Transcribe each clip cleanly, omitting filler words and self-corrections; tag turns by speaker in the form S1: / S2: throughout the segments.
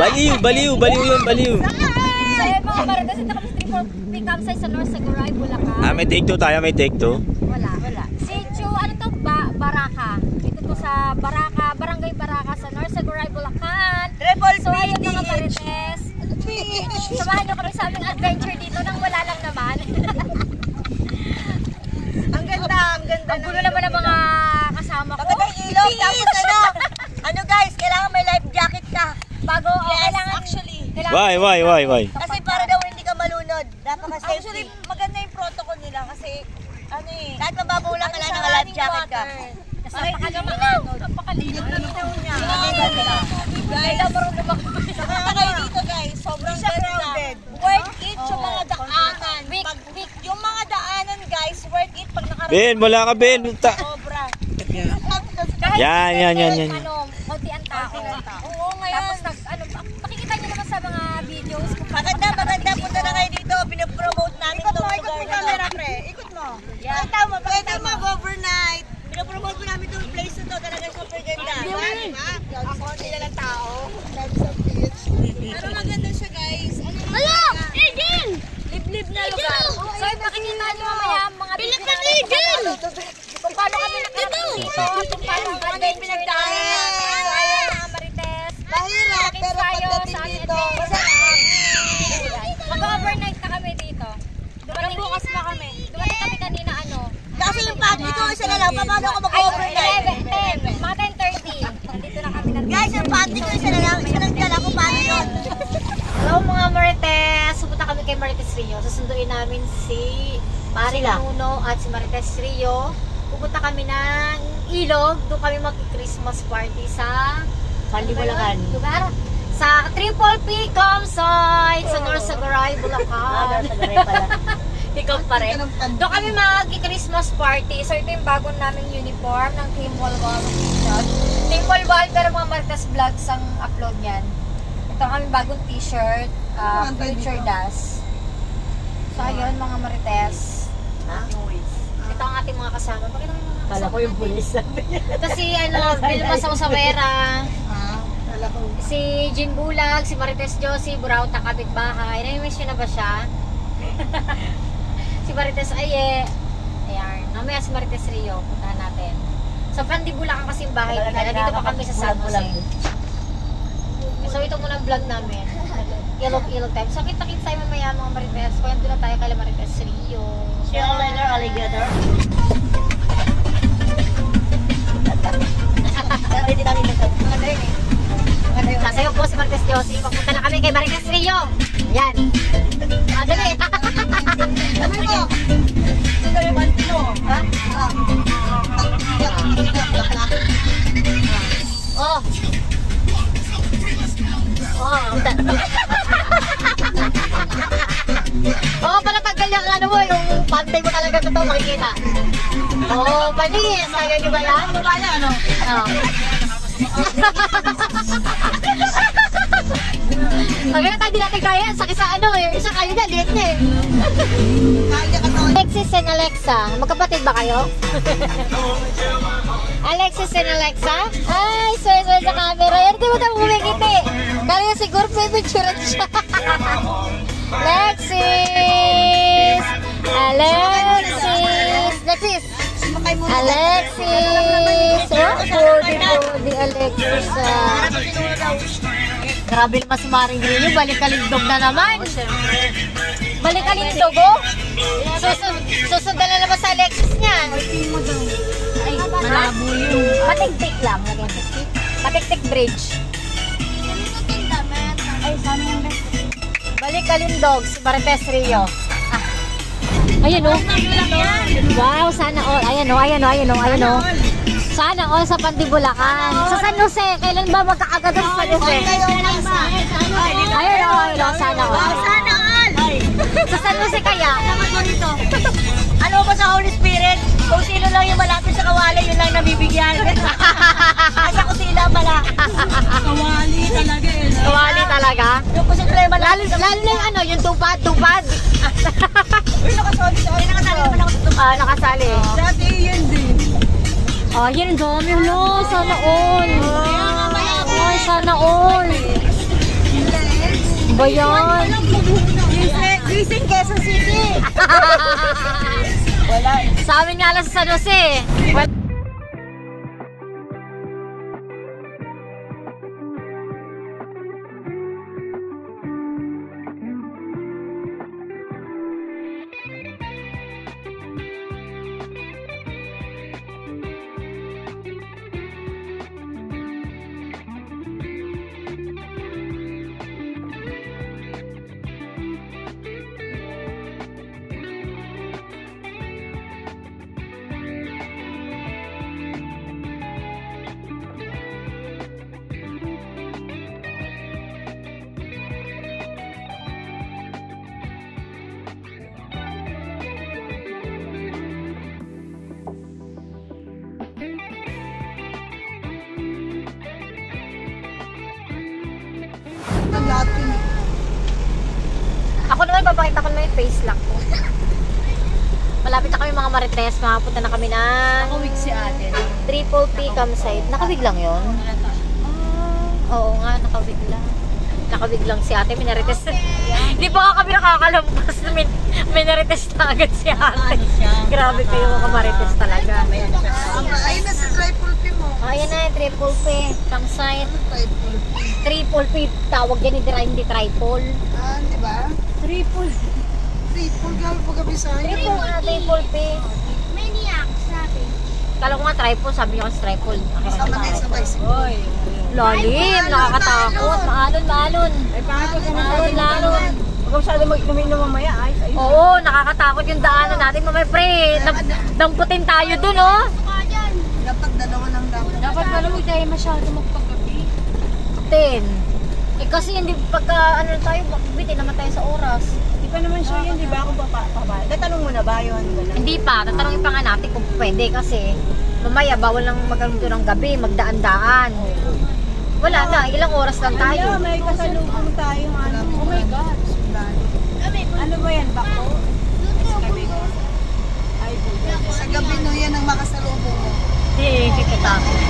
S1: Baliw yun, baliw.
S2: So yun mga marites, ito kami street for campsite sa North Saguray, Bulacan.
S1: May take 2 tayo, may take 2.
S2: Wala. Si Chu, ano to? Baraka. Ito to sa Baraka, Barangay Baraka sa North Saguray, Bulacan. So ayun mga marites. Samahan nyo kami sa aming adventure dito nang wala lang naman.
S3: Ang ganda.
S2: Ang gulo naman ng mga kasama ko.
S3: Magandang ilaw. Tapos ano guys, kailangan may life jacket ka.
S2: Bago, kailangan
S3: actually.
S1: Why?
S3: Kasi para daw hindi ka malunod. Napaka-safety. Actually, maganda yung protocol nila kasi kahit mababaw lang kailangan ng life jacket ka.
S2: Kasi napakalinog niya. Guys,
S3: saka kayo dito guys, sobrang ganda. Worth it yung mga daanan. Yung mga daanan guys, worth it pag nakarating.
S1: Ben, wala ka Ben.
S3: Sobra.
S1: Yan.
S2: Konti ang tao. Oo, ngayon. Tapos pakikita nyo naman sa mga videos.
S3: Maganda. Punta na kayo dito. Pinapromote namin itong lugar na ito. Ikot mo. Pwede mag-overnight. Pinapromote mo namin itong place na ito. Talaga super ganda. Ang konti na lang tao. Pero maganda siya guys.
S2: Hello! Egan! Liblib na lugar. So, pakikita nyo mamaya mga video namin. Kung paano kami nakarating dito. Kung paano kami pinagdaanan. Ayan mga marites.
S3: Mahirap pero pagdating dito.
S2: Mag-overnight na kami dito. Dumating bukas pa kami. Dumating kami kanina
S3: Kasi yung pati ko isa na lang. Paano ako mag-overnight?
S2: 10. Mga 10:30. Nandito na kami.
S3: Guys, yung pati ko isa na lang. Isa lang dala ko paano yun.
S2: Hello mga marites. Pupunta kami kay Marites Rio. Susunduin namin si Nuno at si Marites Rio. Pupunta kami ng Ilog. Doon kami mag-Christmas party sa
S3: Bulacan.
S2: Lugar. Sa Triple P campsite sa North Saguray, Bulacan. Ikaw pa rin. Doon kami mag-Christmas party. So ito yung bagong naming uniform ng Team Walwal. Team Walwal, pero mga Marites Vlogs ang upload niyan. Ito kami bagong t-shirt, future das. So ayun mga Marites. Ito ang ating mga kasama. Bakit naman mga kasama?
S3: Kala ko yung pulis.
S2: Kasi Vilma Sausawera. Si Jim Bulag, si Marites Josie, Burauta Kapitbahay. Nai-miss yun na ba siya? Si Marites Aye. Ayan. Mamaya si Marites Rio. Puntahan natin. Sa Pandibulacan kasi yung bahay nila. Dito pa kami sa San Jose. So ito muna ang vlog namin. Ilog time. So kita-kita tayo mamaya mga Marites. Kaya doon na tayo kay Marites Rio.
S3: See you later, alligator.
S2: Sasayo po si Marites Josie. Papunta na kami kay Marites Rio. Ayan. Madali.
S3: Sabi ko. Ito yung mantino. Ha?
S2: Oh. Pala tagal yung ano mo, yung pantay mo talaga ito makikita. Panis. Kaya nyo ba yan?
S3: Ano?
S2: Maganda tayo din natin kaya. Sakit sa isa kayo na, liit niya eh. Alexis and Alexa. Magkapatid ba kayo? Alexis and Alexa? Ay, swear sa camera. Yan, di mo tayo umingiti. Kaya siguro may picture siya. Alexis! Alexis! Pwede Alexis. Grabe naman si Maring Grillo. Balik-kalindog na naman. Balik-kalindog oh? Susundan na naman sa Alexis niyan. Ay, malabo yung patik-tik lang. Patik-tik bridge. Ay, sana yung balik-kalindog si Marites Rio. Ayan o. Wow, sana all. Ayan o. Sana all sa Pandibulacan. Sa San Jose, kailan ba magkakagad sa San Jose? Ayan o, sana all.
S3: Sana all!
S2: Sa San Jose kaya?
S3: Ano ba sa Holy Spirit? Kung sino lang yung malapit sa kawali, yun lang nabibigyan. Asa ko sila pala. Kawali talaga eh.
S2: Kawali talaga?
S3: Yung posible malapit.
S2: Lalo na yung yung tupad.
S3: Uy, nakasali naman ako sa tupad.
S2: Nakasali.
S3: Dati yun din.
S2: Yan, dami no. Sana all. Ay, sana all. Ba yan?
S3: Gising Quezon City. Wala.
S2: Sa amin nga lang sa San Jose. Ako naman, papakita ko naman yung face lock ko. Malapit na kami mga Marites. Makapunta na kami ng
S3: Nakawig si ate.
S2: Triple P campsite. Nakawig lang yun? Oo nga, nakawig lang. Nakawig lang si ate, minarites. Hindi pa nga kami nakakalampas. Minarites na agad si ate. Grabe kayo mga Marites talaga.
S3: Ayun na sa triple P mo.
S2: Ayan na, Triple P campsite. Triple P, tawag yan, hindi triple.
S3: Ah, di ba?
S2: Triple.
S3: Triple gal pag Bisaya.
S2: Triple nga, Triple P.
S3: Maniac, sabi.
S2: Kala ko nga triple, sabi niya kasi triple.
S3: Sama kayo sa bicycle.
S2: Lalim, nakakatakot. Maalon.
S3: Ay, paano ka
S2: Maalon.
S3: Huwag masyado mag-inumin mamaya. Ay,
S2: Oo, nakakatakot yung daanan natin. Mamaya pre, damputin tayo dun, oh.
S3: dapat dalawa lang dapat.
S2: Dapat malamig tayo masyado magpagabi. 10. Eh kasi hindi pagka ano tayo, bitin naman tayo sa oras.
S3: Di pa naman sure yun, di ba? Kung papabala. Tatanong mo na ba yun?
S2: Hindi pa, tatanungin pa nga natin kung pwede kasi mamaya bawal lang magkaroon ng gabi, magdaan-daan. Wala na, ilang oras lang tayo.
S3: May kasalubong tayo. Oh my God. Ano ba yan? Bako? Sa gabi no yan ang makasalubong mo.
S2: Hindi ko takot.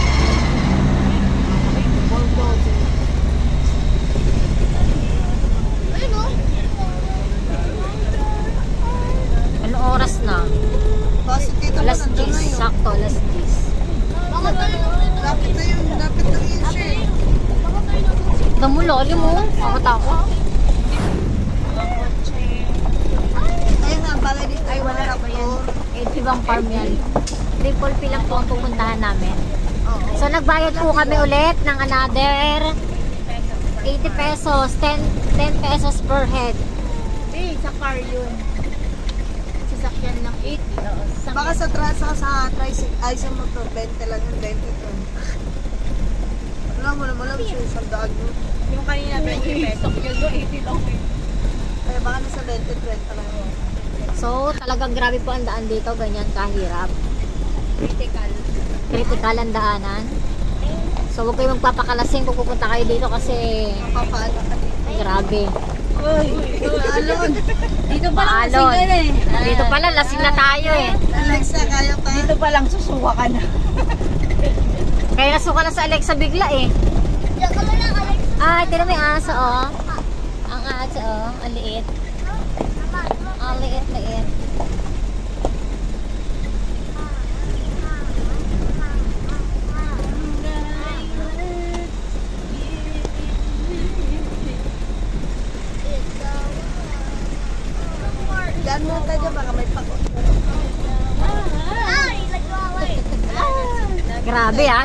S2: Ano oras na?
S3: Kasi dito mo
S2: Alas
S3: nandun
S2: 10,
S3: na yun.
S2: sakto, alas 10.
S3: Lapit na yun, lapit na yun siya eh.
S2: Damo lalim mo, makatakot.
S3: Ayun nga, pala dito. Ay, wala na ba yan?
S2: Ibang farm yan. Triple P lang po ang pupuntahan namin. So nagbayad po kami ulit ng another 80 pesos, 10 pesos per head.
S3: Eh, sa car yun.
S2: Sasakyan ng 80.
S3: Baka sa tricycle, ay sa motor, 20 lang yun, 20 to. Alam mo lang siya, isang daan yun. Yung kanina, 20 pesos. Yung 80 lang eh. Kaya baka nasa 20-30 lang yun.
S2: So talagang grabe po ang daan dito, ganyan kahirap. Critical ang daanan. So huwag kayo magpapakalasing kung pupunta kayo dito kasi
S3: Papaano ka dito?
S2: grabe.
S3: Uy, alon. Dito pa lang
S2: Maalon.
S3: lasing ka na eh.
S2: Dito pala, lasing na tayo eh.
S3: Alexa, kaya pa. Dito pa lang susuwa ka na.
S2: Kaya nasuka na sa Alexa bigla eh. Ay, tira may aso oh. Ang aso oh, ang liit. Ang liit.
S3: Diyan mo tayo, baka may pako.
S2: Grabe ah.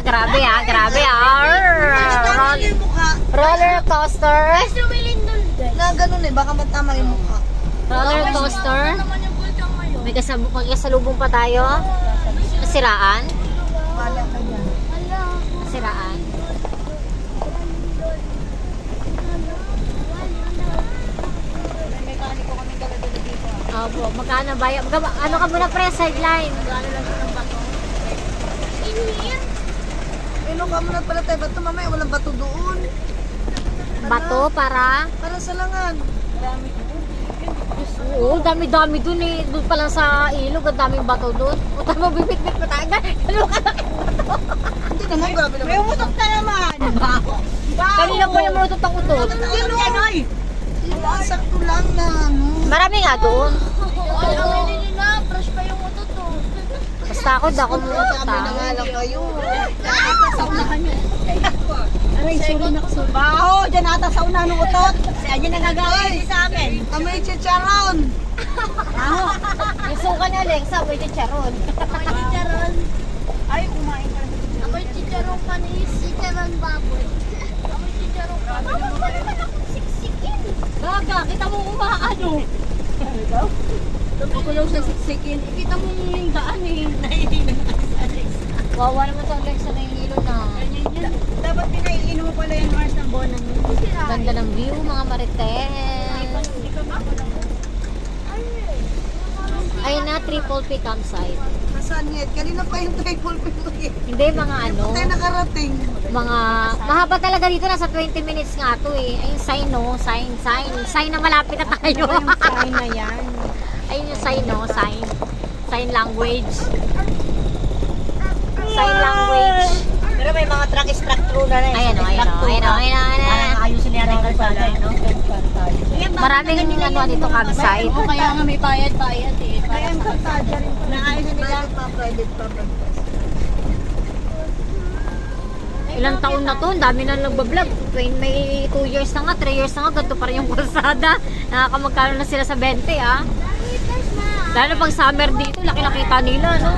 S2: Roller coaster.
S3: Na ganun eh, baka matama yung mukha.
S2: Roller coaster. May kasalubong pa tayo. Nasiraan.
S3: Wala ka dyan.
S2: Nasiraan. Opo, magkano ba? Ano ka muna pre, sideline? Ano lang siya ng bato?
S3: Ino ka muna pala tayo, bato mamaya, walang bato doon.
S2: Bato para?
S3: Para sa langan.
S2: Oo, dami-dami dun eh. Doon pa lang sa ilog, ang daming bato doon. O tayo mabibit-bit pa tayo. Ano ka na?
S3: Hindi naman, grabe naman. May umutok na naman.
S2: Kanina pa yung malutot ang utot.
S3: Sino? Sakto lang na ano.
S2: Marami nga doon.
S3: Amoy nila, fresh pa yung utot to.
S2: Basta ako, dako mo ito
S3: Kami na nga lang kayo. Saunahan nyo. Aray, sorry na kaso. Baho, dyan ata sa unahan ng utot. Siya dyan nagagawin sa amin. Amoy chicharon. Baho.
S2: Yung suka niya, Alexa, may chicharon.
S3: Amoy chicharon. Ay, kumain ka. Amoy chicharon panis. Chicharon baboy. Amoy chicharon panis. Mama, pwede man akong siksikin. Gaga, kita mo umaano. Ito? Ako lang sa siksikin. Kita mo yung daan eh. Naiinom ka sa Alexa.
S2: Wawa naman sa Alexa na hilo na.
S3: Dapat pinaiinom mo pala yung Mars ng Bonan.
S2: Ganda ng view, mga marites. Ayun na, Triple P campsite.
S3: Nasaan yan? Kanina pa yung triple P.
S2: Hindi, mga ano,
S3: Tayo nakarating.
S2: mga, mahaba talaga dito, nasa 20 minutes nga to eh. Ayun, sign no, sign na malapit na tayo.
S3: Sign na yan.
S2: Ayun yung sign no, sign language. Sign language.
S3: Pero may mga truck through na rin.
S2: Ayan o, ayan o.
S3: Ayusin niya rin kalsada, no?
S2: Maraming ano dito campsite.
S3: Kaya nga may bayad eh. Kaya ang kalsada rin. Naayos na nila. Private pa.
S2: Ilang taon na to, ang dami na nagbablog. May 2 years na nga, 3 years na nga, ganito pa rin yung kalsada. Nakakamagkano na sila sa 20 ah. Lalo pag summer dito, laki-nakita nila, no?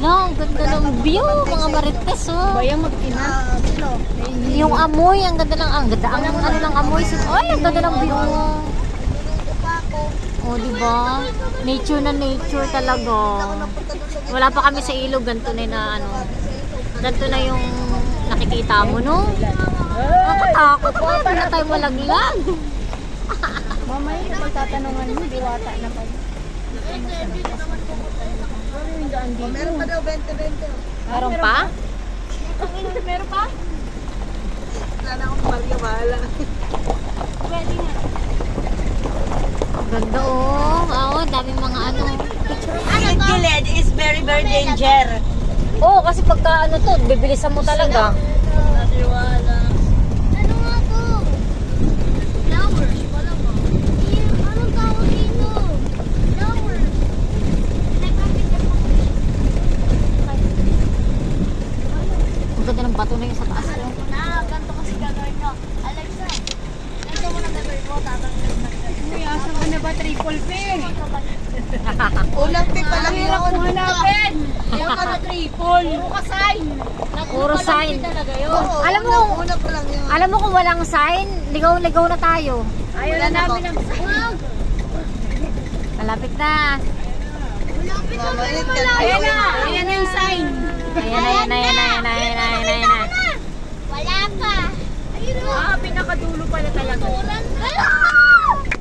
S2: Ang ganda ng view, mga marites, oh.
S3: Bayang mag-ina.
S2: Yung amoy, ang ganda ng, ano ng amoy. Ay, ang ganda ng view. Oh, diba? Nature na nature talaga. Wala pa kami sa ilog, ganito na ano. Ganito na yung nakikita mo, no? Nakatakot po, para tayo malaglag.
S3: Mamaya ito pagtatanungan mo, diwata na pa. Meron pa daw 20-20.
S2: Meron pa?
S3: Meron pa? Wala na akong Mario, bahala. Pwede nga.
S2: Ganda oh. Oo, daming mga ano.
S3: Gilid is very danger.
S2: Oo, kasi pagka ano to, bibilisan mo talaga.
S3: Natiwala. Ano nga to? Flowers. Wala ba? Anong tawag dito? Flowers.
S2: Ang ganda ng bato na yung sa taas ko.
S3: Ganito kasi gagawin ko. Alexa, ganito mo na gagawin ko. Tatanggalin na gagawin. Uy, asan ko na ba triple P? Ulang P pa lang yun. Hirap mo hanapin. Ayaw ka na triple. Puro ka sign.
S2: Puro sign.
S3: Talaga yun.
S2: Alam mo,
S3: Una pa lang yun.
S2: alam mo kung walang sign, ligaw-ligaw na tayo.
S3: Ayaw na namin ang sign.
S2: Malapit na.
S3: Mamaya ka. Ayan na. Ayan na yung sign.
S2: Ayan na.
S3: Wala pa. Pinakadulo pala talaga.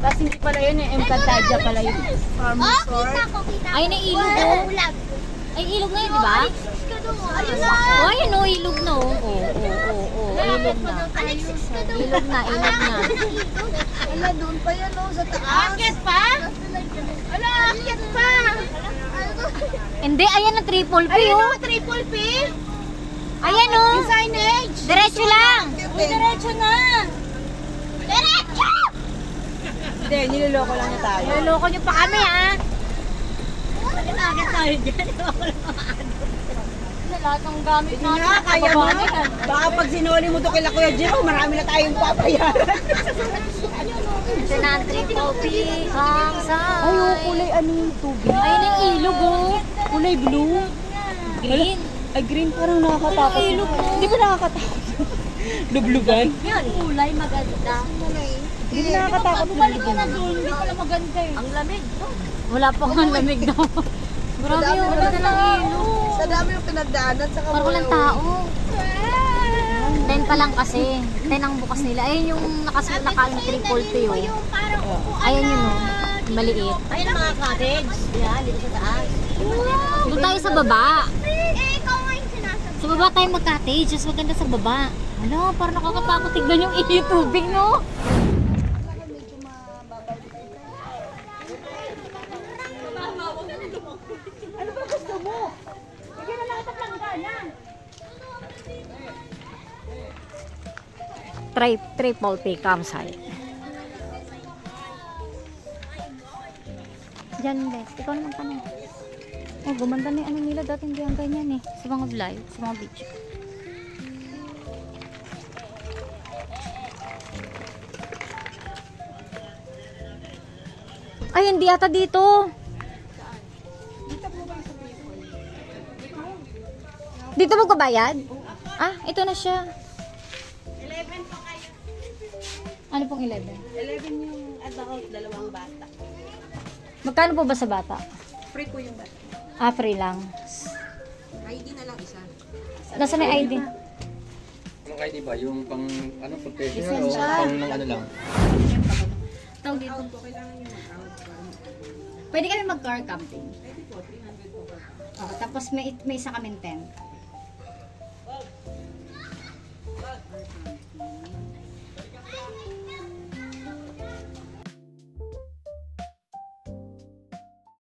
S3: Tapos hindi pala yun yung Encantadia pala yun. Farmer store.
S2: Ay, na ilog oh. Ay, ilog na yun, di ba? Oh, ayun oh, ilog na oh. Oo, ilog na. Ilog na.
S3: Wala, doon pa yan oh, sa taas. Akit pa? Wala, akit pa.
S2: Hindi, ayan ang triple P
S3: Ayun
S2: oh.
S3: oh, triple P.
S2: Ayan oh.
S3: Yung signage.
S2: Diretso lang.
S3: Uy, diretso na. Diretso! Hindi, niloloko lang niya tayo.
S2: Niloloko niyo pa kami ha.
S3: Agad tayo dyan.
S2: Lahat ng gamit
S3: Hindi na, kaya mo. Baka pag sinuli mo to kila Kuya Jiro, marami na tayong papayaran.
S2: Ito na ang triple P campsite.
S3: Ay, oh, kulay ano yung tubig?
S2: Ayun ang ilog oh.
S3: Kulay blue.
S2: Green.
S3: Ay, green parang nakakatakot.
S2: Ilog mo.
S3: Hindi ba nakakatakot? Lubluban?
S2: Yan, kulay maganda.
S3: Hindi ba nakakatakot lubluban?
S2: Hindi pala maganda eh. Ang lamig. Wala pa ang lamig daw. Grabe yung ganda ng ilog.
S3: Sa dami yung pinagdaanan, saka
S2: Parang walang tao. 10 pa lang kasi. 10 ang bukas nila. Ayun yung naka yung triple P oh. Ayun yun oh. Maliit.
S3: Ayun ang mga cottage. Yan, dito sa taas.
S2: Doon tayo sa baba. Sa baba tayo mag-cottage. Mas maganda sa baba. Wala, parang nakakatakot tignan yung tubig no.
S3: Ano ba gusto mo? Bigyan na lang ito planggana.
S2: Triple P campsite. Diyan, guys. Ikaw naman tanong. Oh, gumanda na yung ano nila. Dati hindi ang ganyan eh. Sa mga vlog, sa mga video. Ay, hindi ata dito. Dito mo kabayad? Ah, ito na siya.
S3: 11 po kayo.
S2: Ano pong 11?
S3: 11 yung adult, 2 bata.
S2: Magkano po ba sa bata?
S3: Free po yung bata.
S2: Ah, free lang.
S3: ID na lang isa.
S2: Nasaan na yung ID?
S4: Anong ID ba? Yung pang, ano, professional o pang ng ano lang?
S2: Tawag dito. Pwede kami mag-car camping. Pwede po, 300 po. Tapos may isa kaming tent.